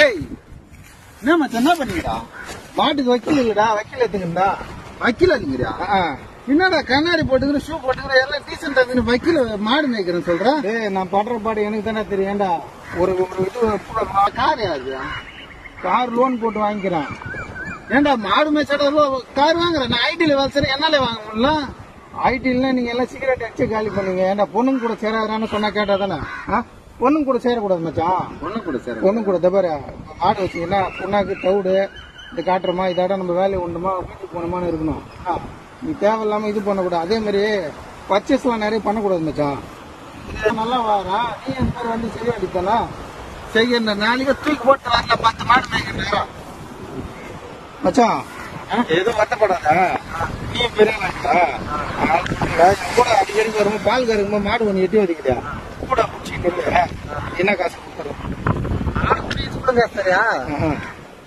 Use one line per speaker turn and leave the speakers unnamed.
ஏய் என்ன மச்சான் என்ன பண்ணீங்கடா? மாட்டுக்கு வக்கீல் இல்லடா, வக்கீல் எடுத்துங்கடா. வக்கீல் இல்லைங்கடா? என்னடா கண்ணாடி போட்டுக்கிற, ஷூ போட்டுக்கிற, எல்லாம் டீசெண்டா இருக்கு. வக்கீல் மாடு மேய்க்கிறேன்னு சொல்றேன். ஏய் நான் படுற பாடு எனக்கு தானே தெரியும்டா. ஒரு இது கார் யாரு? கார் லோன் போட்டு வாங்கிக்கிறேன். ஏன்டா மாடு மேய்ச்சா கார் வாங்குறேன்? நான் ஐடியில வேலை சரி என்னால வாங்க முடியல. ஐடியில நீங்க எல்லாம் சிகரெட் அடிச்சு காலி பண்ணுவீங்க. ஏன்டா பொண்ணுங்க கூட சேராதான்னு சொன்னா கேட்டா தானே? பொண்ணுங்க கூட சேரக்கூடாது மச்சான். பொண்ணு கூட தவிர மாடு வச்சீங்கன்னா பொண்ணாக்கு தவிடு இந்த காட்டுறமா இதாட நம்ம வேலையை உண்டுமா வீட்டுக்கு போனோமான்னு இருக்கணும். நீ தேவையில்லாம இது பண்ணக்கூடாது. அதே மாதிரி பர்ச்சேஸ் எல்லாம் நிறைய பண்ணக்கூடாது மச்சான். நல்லா வாரா நீ என் பேர் வந்து செய்ய வேண்டியதானா? செய்ய நாளைக்கு தூக்கி போட்டு வரல 10 மாடு மேய்க்கிறேன் மச்சான். எதுவும் வருத்தப்படாத. நீ பெரிய கூட அடிக்கடி வரும்போது பால் கறக்கும்போது மாடு ஒன்று எட்டி வதிக்கிறியா கூட பிடிச்சிக்கிட்டு என்ன காசு கொடுத்துருவோம். சரியா